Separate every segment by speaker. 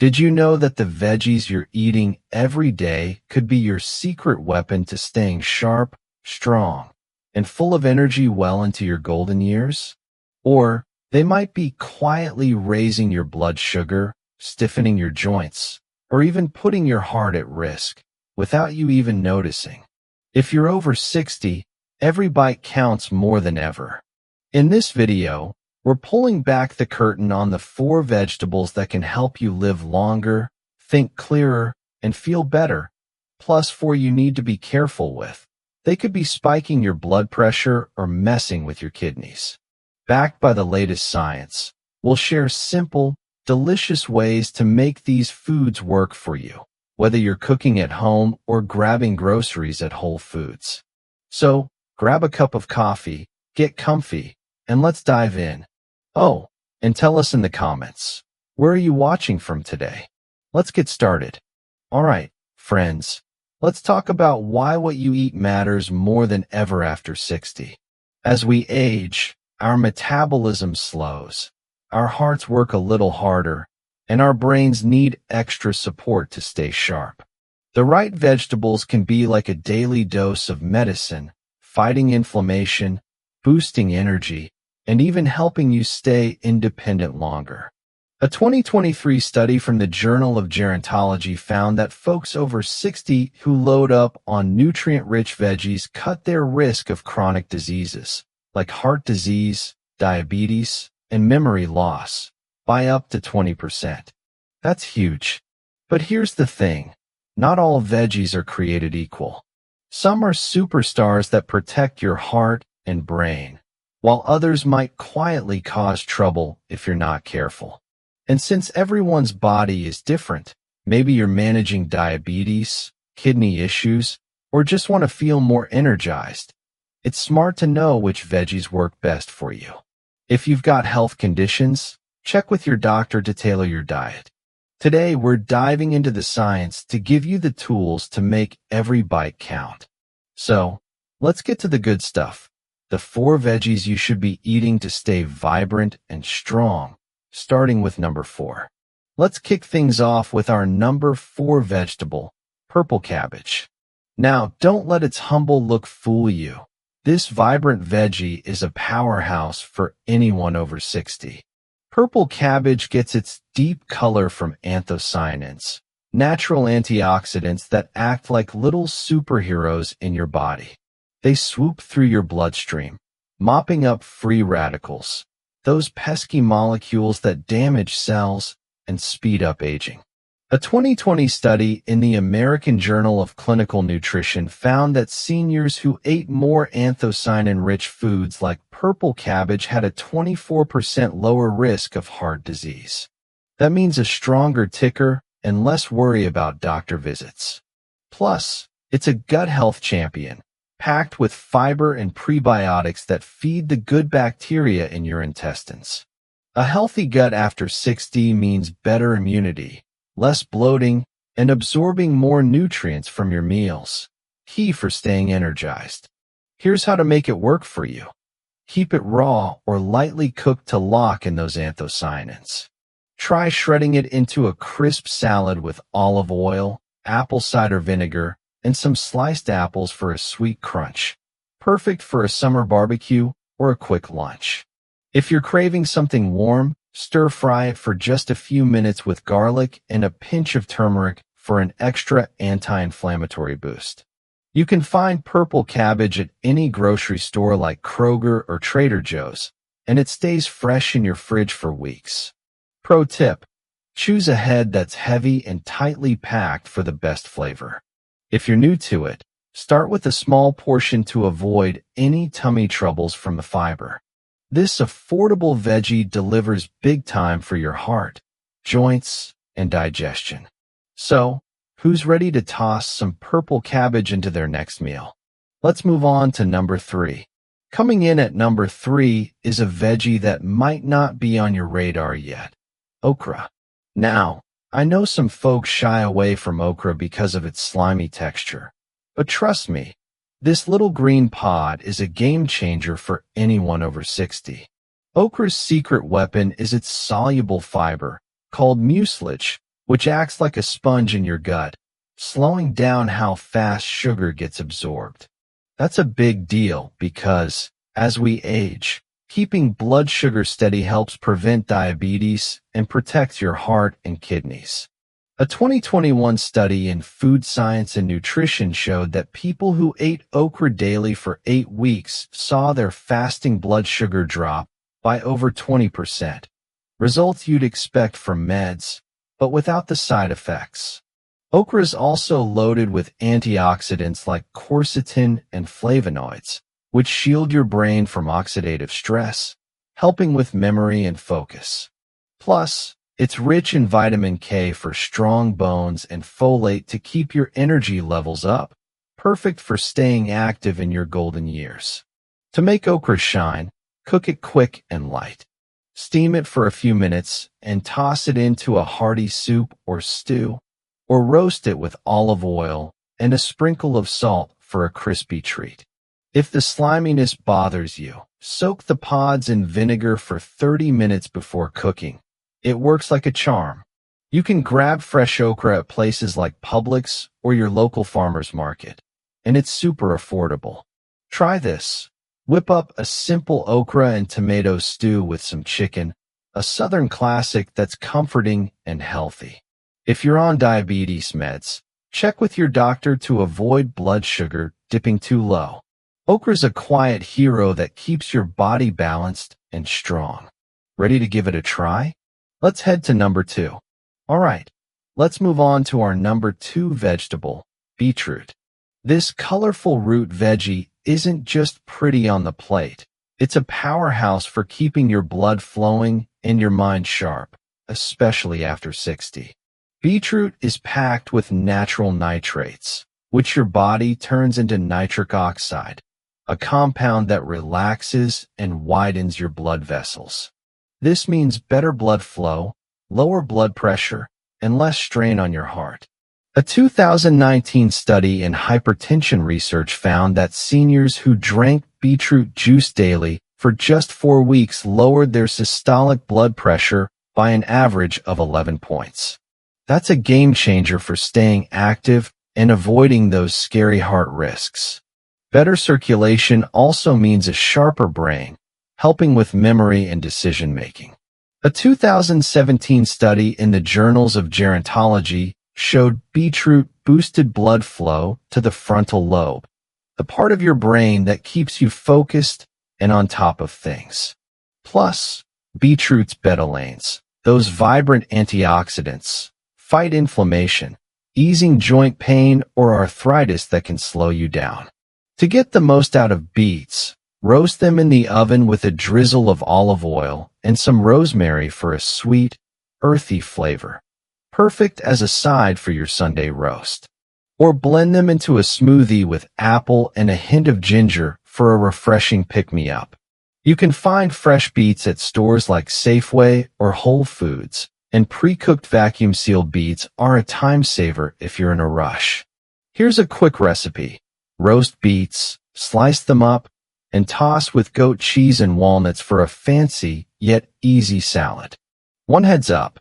Speaker 1: Did you know that the veggies you're eating every day could be your secret weapon to staying sharp, strong, and full of energy well into your golden years? Or they might be quietly raising your blood sugar, stiffening your joints, or even putting your heart at risk without you even noticing. If you're over 60, every bite counts more than ever. In this video, we're pulling back the curtain on the 4 vegetables that can help you live longer, think clearer, and feel better. Plus 4 you need to be careful with. They could be spiking your blood pressure or messing with your kidneys. Backed by the latest science, we'll share simple, delicious ways to make these foods work for you, whether you're cooking at home or grabbing groceries at Whole Foods. So, grab a cup of coffee, get comfy, and let's dive in. Oh, and tell us in the comments, where are you watching from today? Let's get started. All right, friends, let's talk about why what you eat matters more than ever after 60. As we age, our metabolism slows, our hearts work a little harder, and our brains need extra support to stay sharp. The right vegetables can be like a daily dose of medicine, fighting inflammation, boosting energy, and even helping you stay independent longer. A 2023 study from the Journal of Gerontology found that folks over 60 who load up on nutrient-rich veggies cut their risk of chronic diseases, like heart disease, diabetes, and memory loss, by up to 20%. That's huge. But here's the thing. Not all veggies are created equal. Some are superstars that protect your heart and brain, while others might quietly cause trouble if you're not careful. And since everyone's body is different, maybe you're managing diabetes, kidney issues, or just want to feel more energized, it's smart to know which veggies work best for you. If you've got health conditions, check with your doctor to tailor your diet. Today, we're diving into the science to give you the tools to make every bite count. So, let's get to the good stuff. The 4 veggies you should be eating to stay vibrant and strong, starting with number 4. Let's kick things off with our number 4 vegetable, purple cabbage. Now, don't let its humble look fool you. This vibrant veggie is a powerhouse for anyone over 60. Purple cabbage gets its deep color from anthocyanins, natural antioxidants that act like little superheroes in your body. They swoop through your bloodstream, mopping up free radicals, those pesky molecules that damage cells and speed up aging. A 2020 study in the American Journal of Clinical Nutrition found that seniors who ate more anthocyanin-rich foods like purple cabbage had a 24% lower risk of heart disease. That means a stronger ticker and less worry about doctor visits. Plus, it's a gut health champion, packed with fiber and prebiotics that feed the good bacteria in your intestines. A healthy gut after 60 means better immunity, less bloating, and absorbing more nutrients from your meals, key for staying energized. Here's how to make it work for you. Keep it raw or lightly cooked to lock in those anthocyanins. Try shredding it into a crisp salad with olive oil, apple cider vinegar, and some sliced apples for a sweet crunch. Perfect for a summer barbecue or a quick lunch. If you're craving something warm, stir-fry it for just a few minutes with garlic and a pinch of turmeric for an extra anti-inflammatory boost. You can find purple cabbage at any grocery store like Kroger or Trader Joe's, and it stays fresh in your fridge for weeks. Pro tip: choose a head that's heavy and tightly packed for the best flavor. If you're new to it, start with a small portion to avoid any tummy troubles from the fiber. This affordable veggie delivers big time for your heart, joints, and digestion. So, who's ready to toss some purple cabbage into their next meal? Let's move on to number 3. Coming in at number 3 is a veggie that might not be on your radar yet: okra. Now, I know some folks shy away from okra because of its slimy texture, but trust me, this little green pod is a game changer for anyone over 60. Okra's secret weapon is its soluble fiber, called mucilage, which acts like a sponge in your gut, slowing down how fast sugar gets absorbed. That's a big deal because, as we age, keeping blood sugar steady helps prevent diabetes and protects your heart and kidneys. A 2021 study in Food Science and Nutrition showed that people who ate okra daily for 8 weeks saw their fasting blood sugar drop by over 20%. Results you'd expect from meds, but without the side effects. Okra is also loaded with antioxidants like quercetin and flavonoids, which shield your brain from oxidative stress, helping with memory and focus. Plus, it's rich in vitamin K for strong bones and folate to keep your energy levels up, perfect for staying active in your golden years. To make okra shine, cook it quick and light. Steam it for a few minutes and toss it into a hearty soup or stew, or roast it with olive oil and a sprinkle of salt for a crispy treat. If the sliminess bothers you, soak the pods in vinegar for 30 minutes before cooking. It works like a charm. You can grab fresh okra at places like Publix or your local farmer's market, and it's super affordable. Try this. Whip up a simple okra and tomato stew with some chicken, a Southern classic that's comforting and healthy. If you're on diabetes meds, check with your doctor to avoid blood sugar dipping too low. Okra's a quiet hero that keeps your body balanced and strong. Ready to give it a try? Let's head to number 2. Alright, let's move on to our number 2 vegetable, beetroot. This colorful root veggie isn't just pretty on the plate. It's a powerhouse for keeping your blood flowing and your mind sharp, especially after 60. Beetroot is packed with natural nitrates, which your body turns into nitric oxide, a compound that relaxes and widens your blood vessels. This means better blood flow, lower blood pressure, and less strain on your heart. A 2019 study in hypertension research found that seniors who drank beetroot juice daily for just 4 weeks lowered their systolic blood pressure by an average of 11 points. That's a game changer for staying active and avoiding those scary heart risks. Better circulation also means a sharper brain, helping with memory and decision-making. A 2017 study in the Journals of Gerontology showed beetroot boosted blood flow to the frontal lobe, the part of your brain that keeps you focused and on top of things. Plus, beetroot's betalains, those vibrant antioxidants, fight inflammation, easing joint pain or arthritis that can slow you down. To get the most out of beets, roast them in the oven with a drizzle of olive oil and some rosemary for a sweet, earthy flavor. Perfect as a side for your Sunday roast. Or blend them into a smoothie with apple and a hint of ginger for a refreshing pick-me-up. You can find fresh beets at stores like Safeway or Whole Foods, and pre-cooked vacuum-sealed beets are a time saver if you're in a rush. Here's a quick recipe. Roast beets, slice them up, and toss with goat cheese and walnuts for a fancy yet easy salad. One heads up.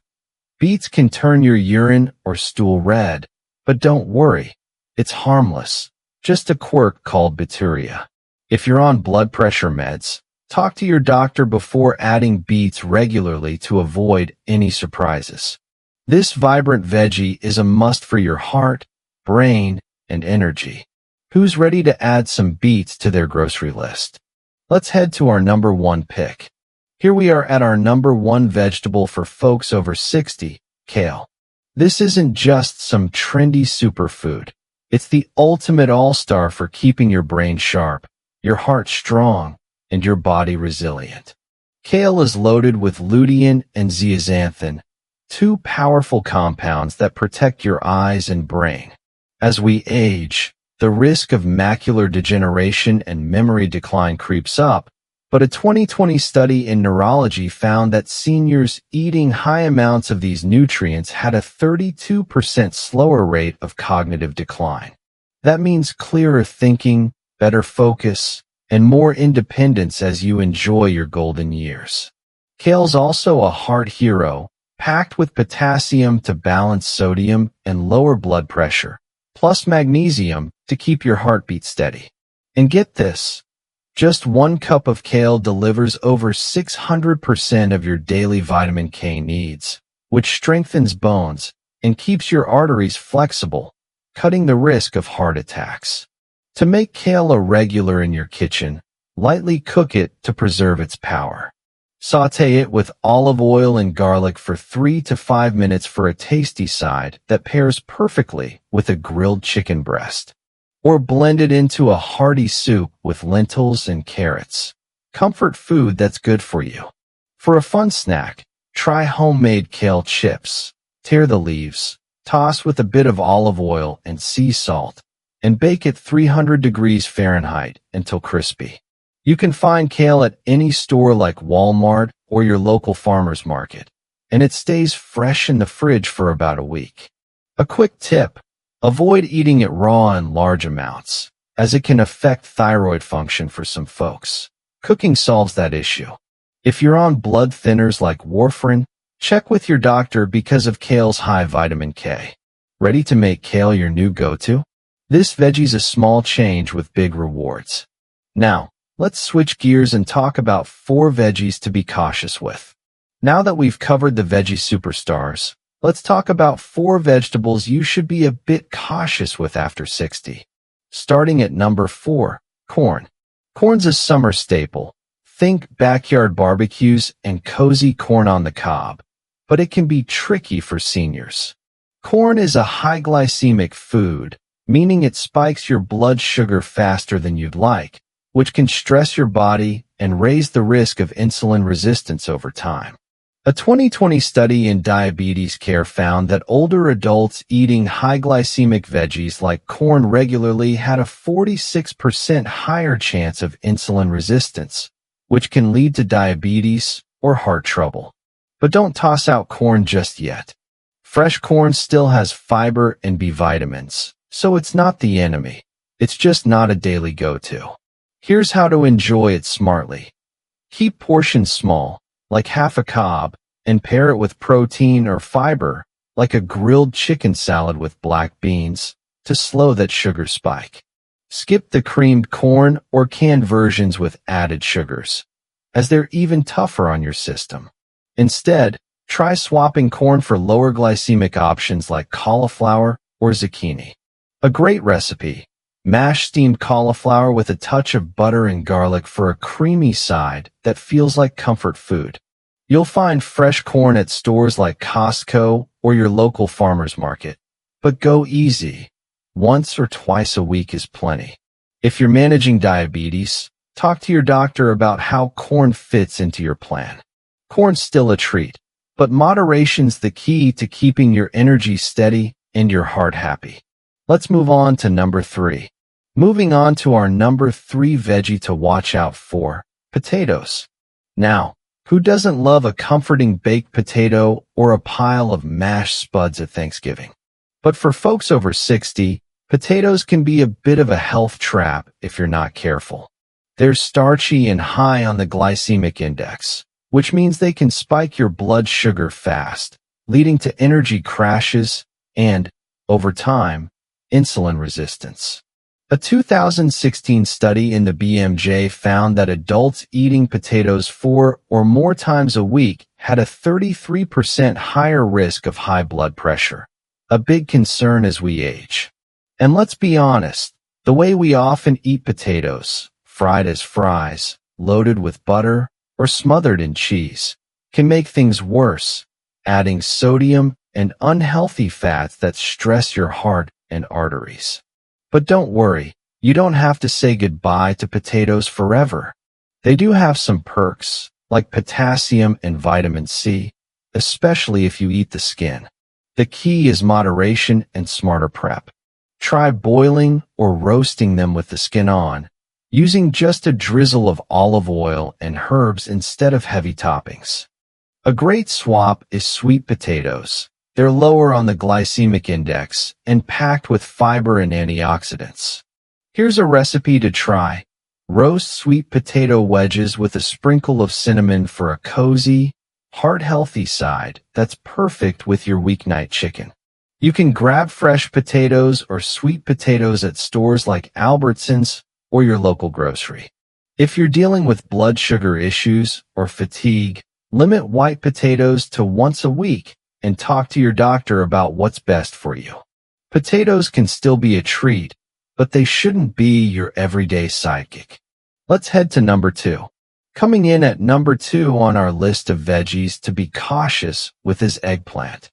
Speaker 1: Beets can turn your urine or stool red, but don't worry. It's harmless. Just a quirk called bacteria. If you're on blood pressure meds, talk to your doctor before adding beets regularly to avoid any surprises. This vibrant veggie is a must for your heart, brain, and energy. Who's ready to add some beets to their grocery list? Let's head to our number 1 pick. Here we are at our number 1 vegetable for folks over 60, kale. This isn't just some trendy superfood. It's the ultimate all-star for keeping your brain sharp, your heart strong, and your body resilient. Kale is loaded with lutein and zeaxanthin, 2 powerful compounds that protect your eyes and brain. As we age, the risk of macular degeneration and memory decline creeps up, but a 2020 study in neurology found that seniors eating high amounts of these nutrients had a 32% slower rate of cognitive decline. That means clearer thinking, better focus, and more independence as you enjoy your golden years. Kale's also a heart hero, packed with potassium to balance sodium and lower blood pressure, plus magnesium to keep your heartbeat steady. And get this, just 1 cup of kale delivers over 600% of your daily vitamin K needs, which strengthens bones and keeps your arteries flexible, cutting the risk of heart attacks. To make kale a regular in your kitchen, lightly cook it to preserve its power. Sauté it with olive oil and garlic for 3 to 5 minutes for a tasty side that pairs perfectly with a grilled chicken breast. Or blend it into a hearty soup with lentils and carrots. Comfort food that's good for you. For a fun snack, try homemade kale chips. Tear the leaves, toss with a bit of olive oil and sea salt, and bake at 300 degrees Fahrenheit until crispy. You can find kale at any store like Walmart or your local farmer's market, and it stays fresh in the fridge for about a week. A quick tip: avoid eating it raw in large amounts, as it can affect thyroid function for some folks. Cooking solves that issue. If you're on blood thinners like warfarin, check with your doctor because of kale's high vitamin K. Ready to make kale your new go-to? This veggie's a small change with big rewards. Now, let's switch gears and talk about 4 veggies to be cautious with. Now that we've covered the veggie superstars, let's talk about 4 vegetables you should be a bit cautious with after 60. Starting at number 4, corn. Corn's a summer staple. Think backyard barbecues and cozy corn on the cob. But it can be tricky for seniors. Corn is a high glycemic food, meaning it spikes your blood sugar faster than you'd like, which can stress your body and raise the risk of insulin resistance over time. A 2020 study in diabetes care found that older adults eating high glycemic veggies like corn regularly had a 46% higher chance of insulin resistance, which can lead to diabetes or heart trouble. But don't toss out corn just yet. Fresh corn still has fiber and B vitamins, so it's not the enemy. It's just not a daily go-to. Here's how to enjoy it smartly. Keep portions small, like half a cob, and pair it with protein or fiber, like a grilled chicken salad with black beans, to slow that sugar spike. Skip the creamed corn or canned versions with added sugars, as they're even tougher on your system. Instead, try swapping corn for lower glycemic options like cauliflower or zucchini. A great recipe: mash steamed cauliflower with a touch of butter and garlic for a creamy side that feels like comfort food. You'll find fresh corn at stores like Costco or your local farmer's market. But go easy. Once or twice a week is plenty. If you're managing diabetes, talk to your doctor about how corn fits into your plan. Corn's still a treat, but moderation's the key to keeping your energy steady and your heart happy. Let's move on to number 3. Moving on to our number 3 veggie to watch out for, potatoes. Now, who doesn't love a comforting baked potato or a pile of mashed spuds at Thanksgiving? But for folks over 60, potatoes can be a bit of a health trap if you're not careful. They're starchy and high on the glycemic index, which means they can spike your blood sugar fast, leading to energy crashes and, over time, insulin resistance. A 2016 study in the BMJ found that adults eating potatoes 4 or more times a week had a 33% higher risk of high blood pressure, a big concern as we age. And let's be honest, the way we often eat potatoes, fried as fries, loaded with butter, or smothered in cheese, can make things worse, adding sodium and unhealthy fats that stress your heart and arteries. But don't worry, you don't have to say goodbye to potatoes forever. They do have some perks, like potassium and vitamin C, especially if you eat the skin. The key is moderation and smarter prep. Try boiling or roasting them with the skin on, using just a drizzle of olive oil and herbs instead of heavy toppings. A great swap is sweet potatoes. They're lower on the glycemic index and packed with fiber and antioxidants. Here's a recipe to try. Roast sweet potato wedges with a sprinkle of cinnamon for a cozy, heart-healthy side that's perfect with your weeknight chicken. You can grab fresh potatoes or sweet potatoes at stores like Albertsons or your local grocery. If you're dealing with blood sugar issues or fatigue, limit white potatoes to once a week and talk to your doctor about what's best for you. Potatoes can still be a treat, but they shouldn't be your everyday sidekick. Let's head to number 2. Coming in at number 2 on our list of veggies to be cautious with is eggplant.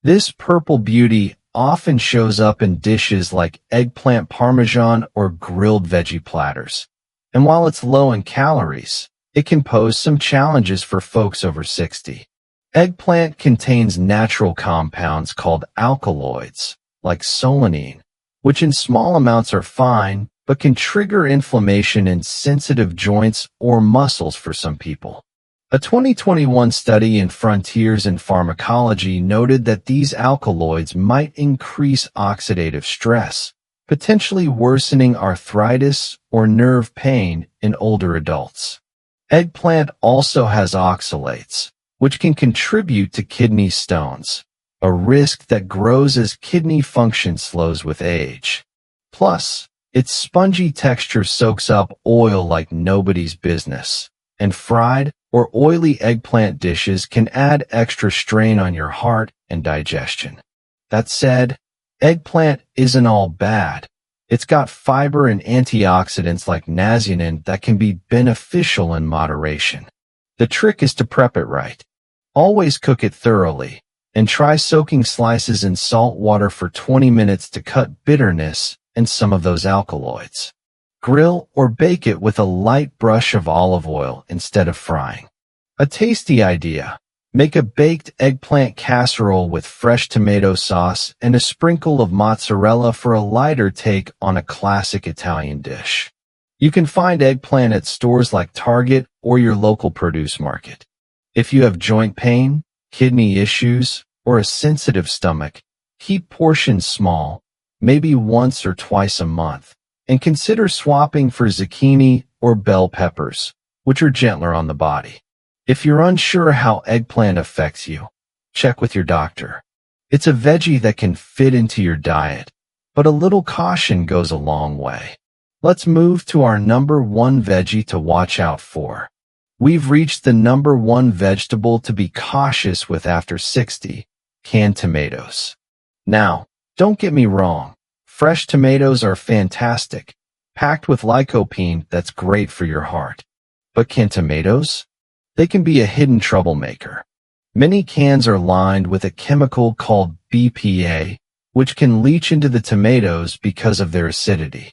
Speaker 1: This purple beauty often shows up in dishes like eggplant parmesan or grilled veggie platters. And while it's low in calories, it can pose some challenges for folks over 60. Eggplant contains natural compounds called alkaloids, like solanine, which in small amounts are fine, but can trigger inflammation in sensitive joints or muscles for some people. A 2021 study in Frontiers in Pharmacology noted that these alkaloids might increase oxidative stress, potentially worsening arthritis or nerve pain in older adults. Eggplant also has oxalates, which can contribute to kidney stones, a risk that grows as kidney function slows with age. Plus, its spongy texture soaks up oil like nobody's business, and fried or oily eggplant dishes can add extra strain on your heart and digestion. That said, eggplant isn't all bad. It's got fiber and antioxidants like niacin that can be beneficial in moderation. The trick is to prep it right. Always cook it thoroughly, and try soaking slices in salt water for 20 minutes to cut bitterness and some of those alkaloids. Grill or bake it with a light brush of olive oil instead of frying. A tasty idea. Make a baked eggplant casserole with fresh tomato sauce and a sprinkle of mozzarella for a lighter take on a classic Italian dish. You can find eggplant at stores like Target or your local produce market. If you have joint pain, kidney issues, or a sensitive stomach, keep portions small, maybe once or twice a month, and consider swapping for zucchini or bell peppers, which are gentler on the body. If you're unsure how eggplant affects you, check with your doctor. It's a veggie that can fit into your diet, but a little caution goes a long way. Let's move to our number 1 veggie to watch out for. We've reached the number 1 vegetable to be cautious with after 60, canned tomatoes. Now, don't get me wrong. Fresh tomatoes are fantastic, packed with lycopene that's great for your heart. But canned tomatoes? They can be a hidden troublemaker. Many cans are lined with a chemical called BPA, which can leach into the tomatoes because of their acidity.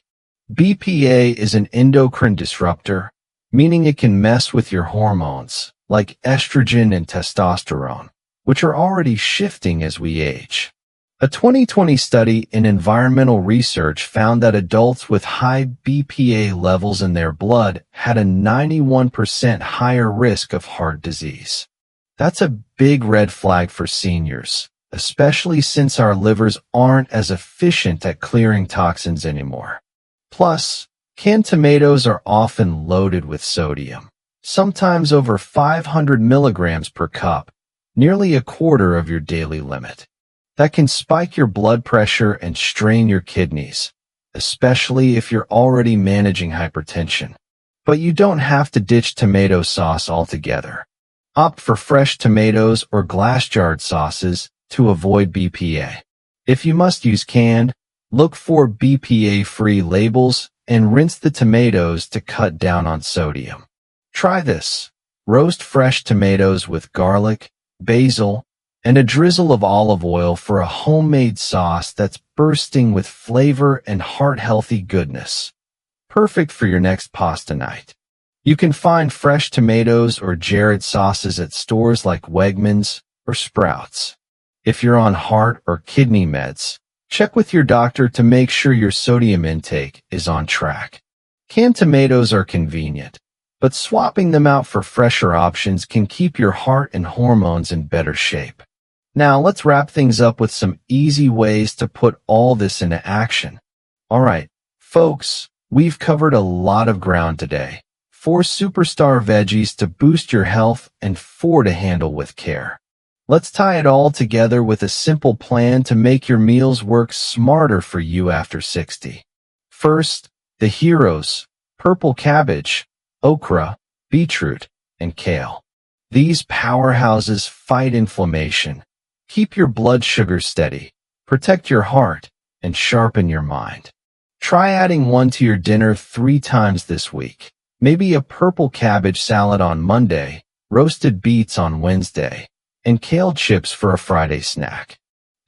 Speaker 1: BPA is an endocrine disruptor, meaning it can mess with your hormones, like estrogen and testosterone, which are already shifting as we age. A 2020 study in environmental research found that adults with high BPA levels in their blood had a 91% higher risk of heart disease. That's a big red flag for seniors, especially since our livers aren't as efficient at clearing toxins anymore. Plus, canned tomatoes are often loaded with sodium, sometimes over 500 milligrams per cup, nearly a quarter of your daily limit. That can spike your blood pressure and strain your kidneys, especially if you're already managing hypertension. But you don't have to ditch tomato sauce altogether. Opt for fresh tomatoes or glass-jarred sauces to avoid BPA. If you must use canned, look for BPA-free labels and rinse the tomatoes to cut down on sodium. Try this. Roast fresh tomatoes with garlic, basil, and a drizzle of olive oil for a homemade sauce that's bursting with flavor and heart-healthy goodness. Perfect for your next pasta night. You can find fresh tomatoes or jarred sauces at stores like Wegmans or Sprouts. If you're on heart or kidney meds, check with your doctor to make sure your sodium intake is on track. Canned tomatoes are convenient, but swapping them out for fresher options can keep your heart and hormones in better shape. Now let's wrap things up with some easy ways to put all this into action. Alright, folks, we've covered a lot of ground today. 4 superstar veggies to boost your health, and 4 to handle with care. Let's tie it all together with a simple plan to make your meals work smarter for you after 60. First, the heroes: purple cabbage, okra, beetroot, and kale. These powerhouses fight inflammation, keep your blood sugar steady, protect your heart, and sharpen your mind. Try adding one to your dinner 3 times this week. Maybe a purple cabbage salad on Monday, roasted beets on Wednesday, and kale chips for a Friday snack.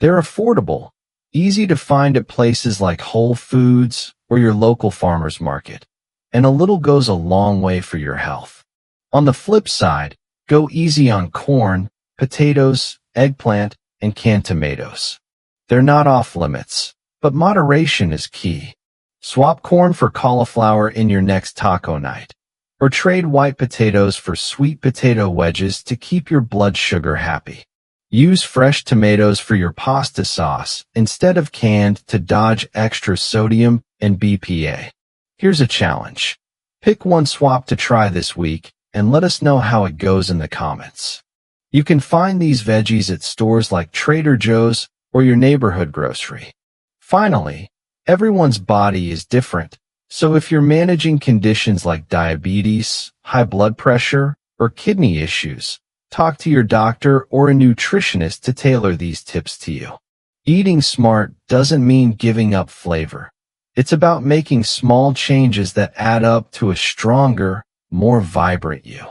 Speaker 1: They're affordable, easy to find at places like Whole Foods or your local farmer's market, and a little goes a long way for your health. On the flip side, go easy on corn, potatoes, eggplant, and canned tomatoes. They're not off limits, but moderation is key. Swap corn for cauliflower in your next taco night, or trade white potatoes for sweet potato wedges to keep your blood sugar happy. Use fresh tomatoes for your pasta sauce instead of canned to dodge extra sodium and BPA. Here's a challenge. Pick one swap to try this week and let us know how it goes in the comments. You can find these veggies at stores like Trader Joe's or your neighborhood grocery. Finally, everyone's body is different, so if you're managing conditions like diabetes, high blood pressure, or kidney issues, talk to your doctor or a nutritionist to tailor these tips to you. Eating smart doesn't mean giving up flavor. It's about making small changes that add up to a stronger, more vibrant you.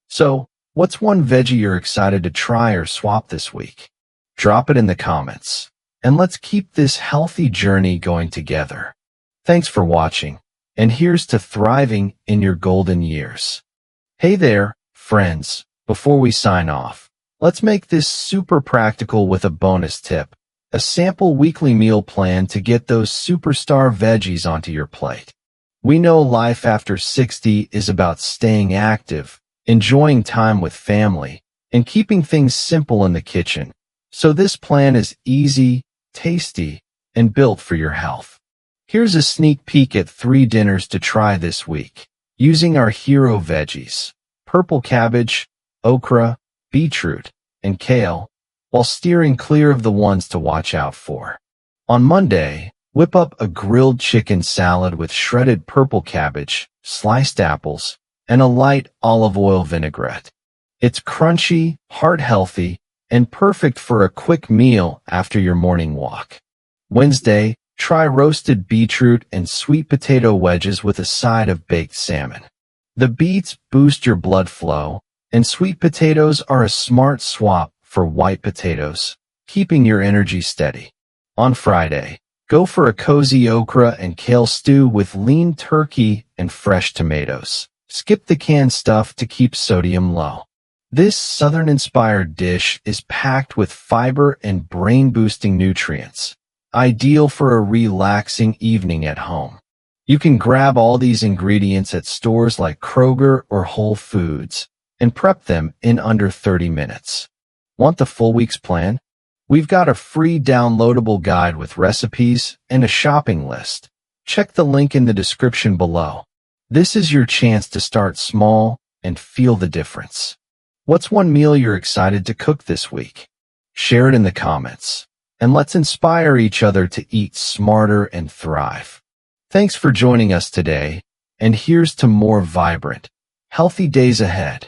Speaker 1: So, what's one veggie you're excited to try or swap this week? Drop it in the comments, and let's keep this healthy journey going together. Thanks for watching, and here's to thriving in your golden years. Hey there, friends. Before we sign off, let's make this super practical with a bonus tip, a sample weekly meal plan to get those superstar veggies onto your plate. We know life after 60 is about staying active, enjoying time with family, and keeping things simple in the kitchen. So this plan is easy, tasty, and built for your health. Here's a sneak peek at 3 dinners to try this week, using our hero veggies: purple cabbage, okra, beetroot, and kale, while steering clear of the ones to watch out for. On Monday, whip up a grilled chicken salad with shredded purple cabbage, sliced apples, and a light olive oil vinaigrette. It's crunchy, heart-healthy, and perfect for a quick meal after your morning walk. Wednesday, try roasted beetroot and sweet potato wedges with a side of baked salmon. The beets boost your blood flow, and sweet potatoes are a smart swap for white potatoes, keeping your energy steady. On Friday, go for a cozy okra and kale stew with lean turkey and fresh tomatoes. Skip the canned stuff to keep sodium low. This Southern-inspired dish is packed with fiber and brain-boosting nutrients, ideal for a relaxing evening at home. You can grab all these ingredients at stores like Kroger or Whole Foods and prep them in under 30 minutes. Want the full week's plan? We've got a free downloadable guide with recipes and a shopping list. Check the link in the description below. This is your chance to start small and feel the difference. What's one meal you're excited to cook this week? Share it in the comments, and let's inspire each other to eat smarter and thrive. Thanks for joining us today, and here's to more vibrant, healthy days ahead.